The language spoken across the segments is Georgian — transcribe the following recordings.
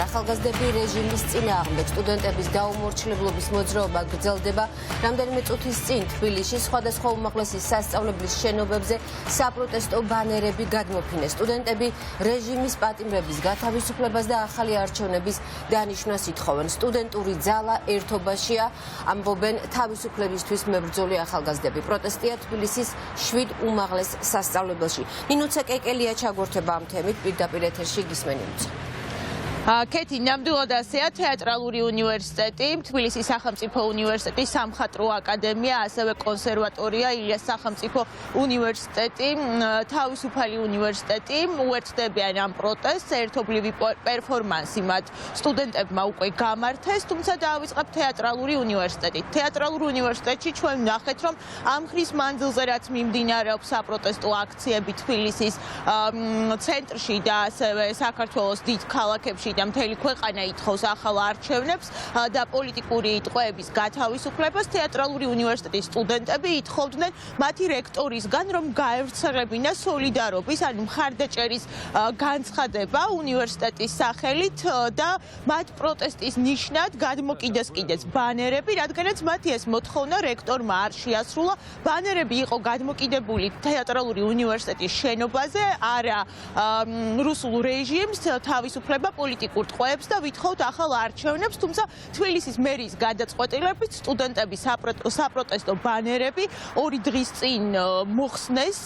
ხარ. ახალგაზრდები რეჟიმის წინააღმდეგ სტუდენტების დაუმორჩილებლობის მოძრაობა გრძელდება. რამდენიმე წუთის წინ თბილისში სხვადასხვა უმაღლესი სასწავლებლის შენობებზე საპროტესტო ბანერები გადმოფინეს. სტუდენტები რეჟიმის პატიმრების გათავისუფლებას და ახალი არჩევნების დანიშვნას ითხოვენ. სტუდენტური ძალა ერთობაშია, ამბობენ თავისუფლებისთვის მებრძოლი ახალგაზრდები. პროტესტია თბილისის 7 უმაღლეს სასწავლებელში. ნინუცა კეკელია ჩაგორთება ამ თემით პირდაპირ ეთერში გისმენინუცა. კეთი, ნამდვილად ასეა თეატრალური უნივერსიტეტი, თბილისის სახელმწიფო უნივერსიტეტი, სამხატვრო აკადემია, ასევე კონსერვატორია, ილიას სახელმწიფო უნივერსიტეტი, თავისუფალი უნივერსიტეტი უერთდებიან ამ პროტესტს, ერთობლივი პერფორმანსი მათ სტუდენტებმა უკვე გამართეს, თუმცა დაავიწყებთ თეატრალური უნივერსიტეტი. თეატრალურ უნივერსიტეტში ჩვენ ვნახეთ, რომ ამ ხრის მანძილზე რაც მიმდინარეობს საპროტესტო აქციები თბილისის ცენტრში და ასევე საქართველოს დიდ ქალაქებში და მთელი ქვეყანა ითხოვს ახალ არჩევნებს და პოლიტიკური ტყვეების გათავისუფლებას. თეატრალური უნივერსიტეტის სტუდენტები ითხოვდნენ მათი რექტორისგან, რომ გაევრცელებინა სოლიდარობის, ანუ მხარდაჭერის განცხადება უნივერსიტეტის სახელით და მათ პროტესტის ნიშნად გადმოკიდეს კიდეც ბანერები, რადგანაც მათი ეს მოთხოვნა რექტორმა არ შეასრულა. ბანერები იყო გადმოკიდებული თეატრალური უნივერსიტეტის შენობაზე, არა რუსულ რეჟიმს, თავისუფლება პოლიტიკურ ტყვეებს და ვითხოვთ ახალ არჩევნებს, თუმცა თბილისის მერის გადაწყვეტილებით სტუდენტები საპროტესტო ბანერები 2 დღის წინ მოხსნეს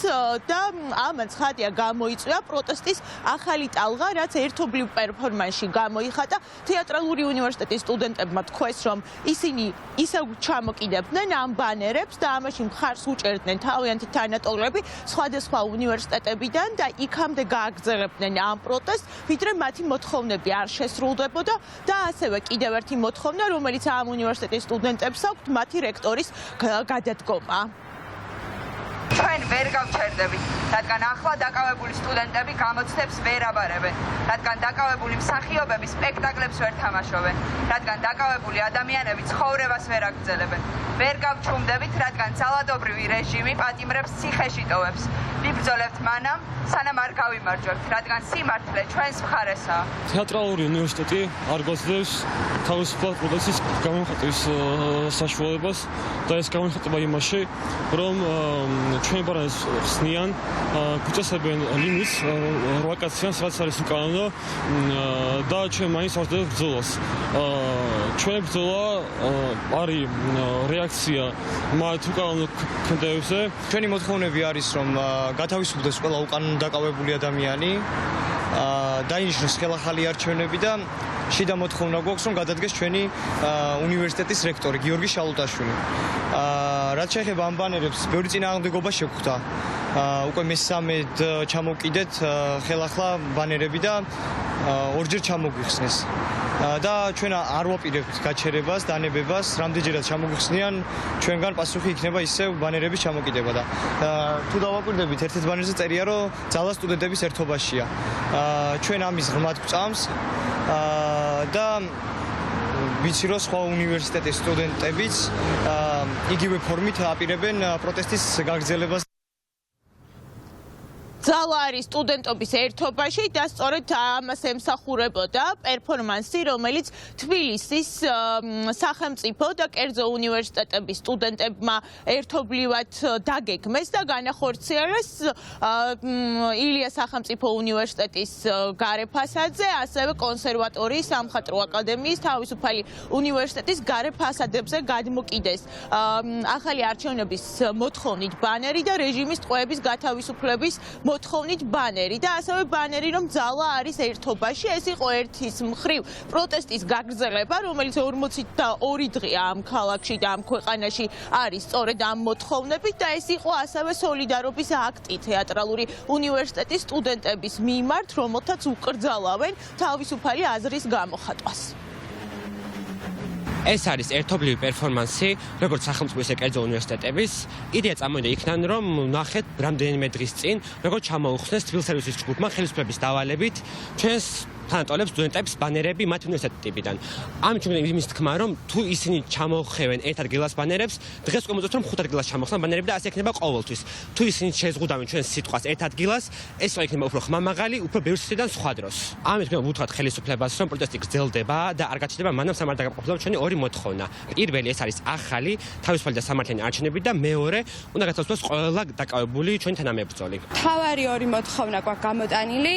და ამან ცხადია გამოიწვია პროტესტის ახალი ტალღა, რაც ერთობლივ პერფორმანსში გამოიხატა. თეატრალური უნივერსიტეტის სტუდენტებმა თქვეს, რომ ისინი ისევ ჩამოკიდებდნენ ამ ბანერებს და ამაში მხარს უჭერდნენ თავიანთი თანატოლები სხვადასხვა უნივერსიტეტებიდან და იქამდე გააგრძელებდნენ ამ პროტესტს, ვიდრე მათი მოთხოვნები არ შესრულდებოდა და ასევე კიდევ ერთი მოთხოვნა, რომელიც ამ უნივერსიტეტის სტუდენტებს აქვთ, მათი რექტორის გადადგომა. ჩვენ ვერ გავჩერდებით, რადგან ახლა დაკავებული სტუდენტები გამოცდებს ვერ აბარებენ, რადგან დაკავებული მსახიობები სპექტაკლებს ვერ თამაშობენ, რადგან დაკავებული ადამიანები ცხოვრებას ვერ აგრძელებენ. ვერ გავჩუმდებით, რადგან ძალადობრივი რეჟიმი პატიმრებს ციხეში ტოვებს. ვიბრძოლებთ მანამ, სანამ არ გავიმარჯვებთ, რადგან სიმართლე ჩვენს მხარესაა. თეატრალური უნივერსიტეტი არ გვაძლევს თავისუფლად პროტესტის გამონხატვის საშუალებას და ეს გამონხატება იმაში, რომ ჩვენი ბანერს ხსნიან, გვიწესებენ ლინის 8 კაციანს, რაც არის უკანონო და ჩვენ მაინც ვარდებით ბრძოლას. ჩვენი ბრძოლა არის რეაქცია მათ უკანონო ქმედებებზე. ჩვენი მოთხოვნები არის, რომ გათავისუფლდეს ყველა უკანონო დაკავებული ადამიანი, დაინიშნოს ხელახალი არჩევნები და შიდა მოთხოვნა გვაქვს, რომ გადადგეს ჩვენი უნივერსიტეტის რექტორი გიორგი შალუტაშვილი. რაც შეეხება ამ ბანერებს, ბევრი წინააღმდეგობა შეგვხვდა. უკვე მესამედ ჩამოვკიდეთ ხელახლა ბანერები და ორჯერ ჩამოგვიხსნეს. და ჩვენ არ ვაპირებთ გაჩერებას, დანებებას, რამდენჯერაც ჩამოგვიხსნიან, ჩვენგან პასუხი იქნება ისევ ბანერების ჩამოკიდება და თუ დავაკვირდებით, ერთ-ერთ ბანერზე წერია, რომ ძალა სტუდენტების ერთობაშია. ჩვენ ამის ღრმად გვწამს და ვიცი, რომ სხვა უნივერსიტეტის სტუდენტებიც იგივე ფორმით აპირებენ პროტესტის გაგრძელებას. ძალა არის სტუდენტობის ერთობაში და სწორედ ამას ემსახურებოდა პერფორმანსი, რომელიც თბილისის სახელმწიფო და კერძო უნივერსიტეტების სტუდენტებმა ერთობლივად დაგეგმეს და განახორციელეს ილიას სახელმწიფო უნივერსიტეტის გარე ფასადზე, ასევე კონსერვატორიის, სამხატვრო აკადემიის, თავისუფალი უნივერსიტეტის გარე ფასადებზე გადმოკიდეს ახალი არჩევნების მოთხოვნით ბანერი და რეჟიმის ტყვეების გათავისუფლების მოთხოვნით ბანერი და ასევე ბანერი, რომ ძალა არის ერთობაში. ეს იყო ერთის მხრივ პროტესტის გაგრძელება, რომელიც 42 დღეა ამ ქალაქში და ამ ქვეყანაში არის სწორედ ამ მოთხოვნებით და ეს იყო ასევე სოლიდარობის აქტი თეატრალური უნივერსიტეტის სტუდენტების მიმართ, რომელთაც უკრძალავენ თავისუფალი აზრის გამოხატვას. ეს არის ერთობლივი პერფორმანსი, როგორც სახელმწიფო ისე კერძო უნივერსიტეტების. იდეა წამოვიდა იქიდან, რომ ნახეთ რამდენიმე დღის წინ, როგორც ჩამოუხსნეს თბილისელის ჯგუფმა ხელისუფლების დავალებით ჩვენს თანატოლებს სტუდენტებს ბანერები მათ უნივერსიტეტებიდან. ამით იმის თქმა რომ თუ ისინი ჩამოხევენ ერთ ადგილას ბანერებს, დღეს უკვე მოწოდოთ რომ 5 ადგილას ჩამოხსნა ბანერები და ასე იქნება ყოველთვის. თუ ისინი შეზღუდავენ ჩვენ სიტყვას ერთ ადგილას, ეს იქნება უფრო ხმამაღალი, უფრო ბევრ სიტყვიდან სხვა დროს. ამით მე ვუთხრათ ხელისუფლებას რომ პროტესტი გრძელდება და არ გაჩნდება მანამ სამ არ დაგაყოფილდება ჩვენი ორი მოთხოვნა. პირველი ეს არის ახალი თავისუფალი და სამართლიანი არჩევნები და მეორე უნდა გაცნობს ყველა დაკავებული ჩვენი თანამებრძოლი. თავარი ორი მოთხოვნა გვაქვს გამოტანილი.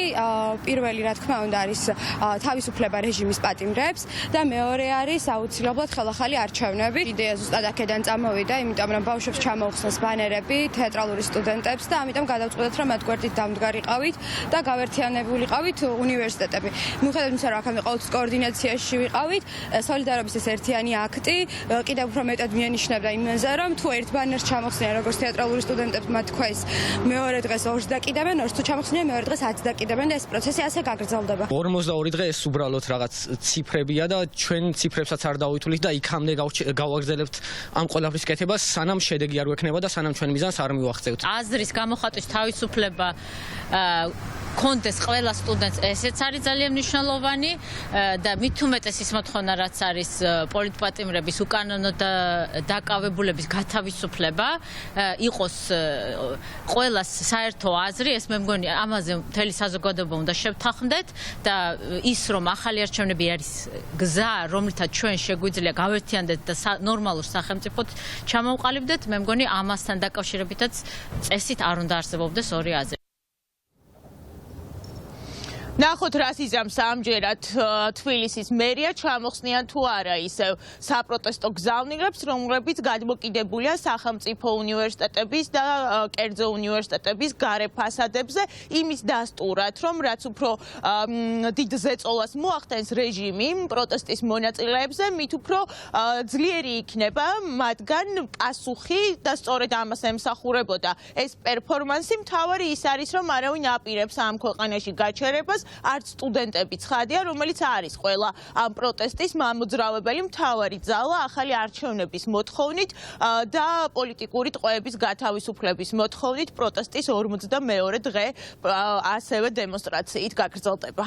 პირველი რა თქმა უნდა არის თავისუფლება რეჟიმის პატიმრებს და მეორე არის აუცილებლად ხელახალი არჩევნები. იდეა ზუსტად აქედან წამოვიდა, იმიტომ რომ ბავშვებს ჩამოუხსნეს ბანერები თეატრალური სტუდენტებს და ამიტომ გადავწყვეტეთ რომ მათ გვერდით დამდგარიყავით და გავერთიანებულიყავით უნივერსიტეტები. მიუხედავად იმისა, რომ აქამდე ყოველთვის კოორდინაციაში ვიყავით, სოლიდარობის ეს ერთიანი აქტი კიდევ უფრო მეტად მიანიშნებდა იმაზე, რომ თუ ერთ ბანერს ჩამოხსნიან როგორც თეატრალური სტუდენტებს მათ თქვეს, მეორე დღეს ორს დაკიდებენ, ორს თუ ჩამოხსნიან, მეორე დღეს 10 დაკიდებენ და ეს პროცესი ასე გაგრძელდება. 42 დღე ეს უბრალოდ რაღაც ციფრებია და ჩვენ ციფრებსაც არ დავითვლით და იქამდე გავაგრძელებთ ამ ყველაფრის კეთებას, სანამ შედეგი არ გვექნება და სანამ ჩვენ მიზანს არ მივახცევთ. აზრის გამოხატვის თავისუფლება კონდეს ყველა სტუდენტს, ესეც არის ძალიან მნიშვნელოვანი და მით უმეტეს ის მოთხოვნა, რაც არის პოლიტპატიმრების უკანონო დაკავებულების გათავისუფლება, იყოს ყველას საერთო აზრი, ეს მე მგონი ამაზე მთელი საზოგადოება უნდა შევთანხმდეთ და ის რომ ახალი არჩევნები არის გზა, რომლითაც ჩვენ შეგვიძლია გავერთიანდეთ და ნორმალურ სახელმწიფოდ ჩამოვყალიბდეთ, მე მგონი ამასთან დაკავშირებითაც წესით არ უნდა არსებობდეს ორი აზრი. ნახოთ რას იზამს ამჯერად თბილისის მერია ჩამოხსნიან თუ არა ისევ საპროტესტო გზავნილებს, რომლებიც გადმოკიდებულია სახელმწიფო უნივერსიტეტების და კერძო უნივერსიტეტების გარე ფასადებზე, იმის დასტურად, რომ რაც უფრო დიდ ზეწოლას მოახდენს რეჟიმი პროტესტის მონაწილეებზე, მით უფრო ძლიერი იქნება მათგან პასუხი და სწორედ ამას ემსახურებოდა ეს პერფორმანსი. მთავარი ის არის, რომ არავინ აპირებს ამ ქვეყანაში გაჩერებას, არც სტუდენტები ცხადია, რომელიც არის ყველა ამ პროტესტის მამოძრავებელი მთავარი ძალა ახალი არჩევნების მოთხოვნით და პოლიტიკური ტყვეების გათავისუფლების მოთხოვნით პროტესტის 42 დღე ასევე დემონსტრაციით გაგრძელდება.